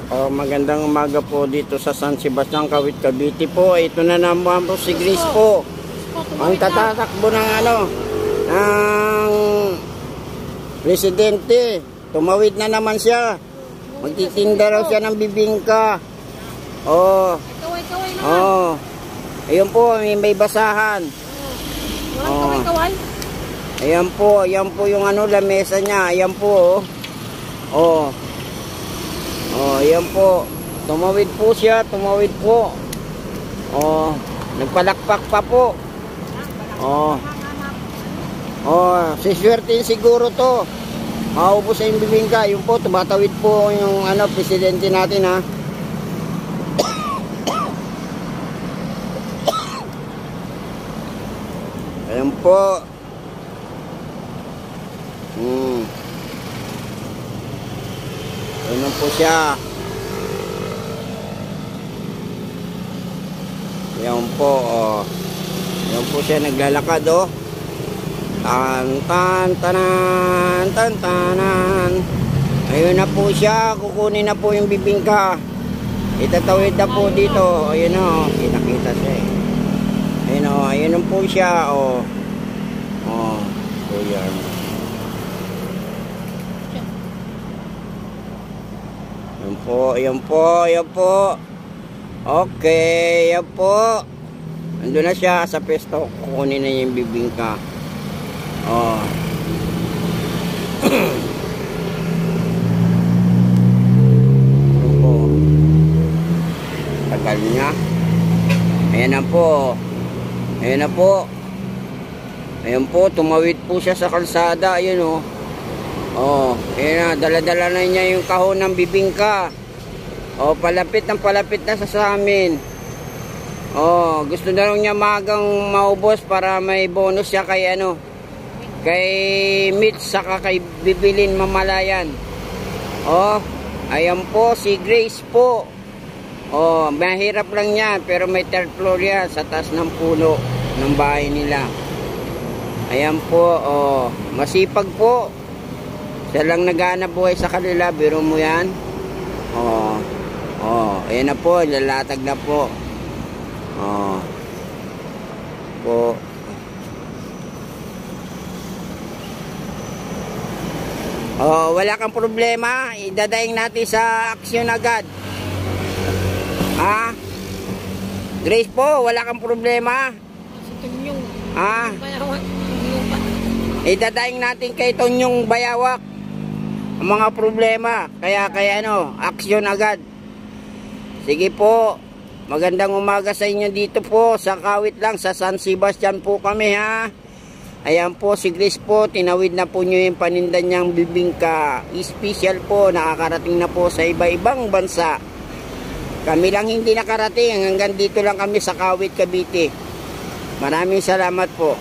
Magandang umaga po dito sa San Sebastian, Kawit, Cavite po. Ito na naman po si Grace po. Ang tatatakbo ng ng presidente. Tumawid na naman siya. Magtitinda raw siya ng bibingka. Ayun po, may basahan. Ayan po yung lamesa niya. Ayan po. Ayan po. Tumawid po siya, nagpalakpak pa po. Siswertein siguro to. Maubos sa yung bibingka. Yun po, tumatawid po yung presidente natin, ha. Ayan po. Ayan po siya. Ayan po, ayan po siya naglalakad, Tan-tan-tanan. Ayun na po siya, kukunin na po yung bibingka. Itatawid na po dito. Ayun kinakita siya ayun po siya, yan. Ayan po. Okay, ayan po. Nandun na siya sa pesto. Kukunin na yung bibingka. Tagal niya. Ayan na po. Ayan po, tumawid po siya sa kalsada. Ayan ayan na, dala-dala na niya yung kahon ng bibingka. Palapit na sa amin. Gusto na lang niya magang maubos para may bonus siya kay kay Mitch saka kay Bibilin Mamalayan. Ayan po si Grace po. Mahirap lang yan, pero may third floor yan sa taas ng puno ng bahay nila. Ayan po, masipag po. Siya lang naghahanap buhay sa kanila, biro mo yan. Ayan na po, lalatag na po. Wala kang problema, idadaing natin sa aksyon agad. Grace po, wala kang problema. Idadaing natin kay Tonyong Bayawak ang mga problema. Kaya aksyon agad. Sige po. Magandang umaga sa inyo dito po sa Kawit lang, sa San Sebastian po kami, ha. Ayan po si Grace po, tinawid na po nyo yung paninda niyang bibingka. Special po, nakakarating na po sa iba-ibang bansa. Kami lang hindi nakarating, hanggang dito lang kami sa Kawit, Cavite. Maraming salamat po.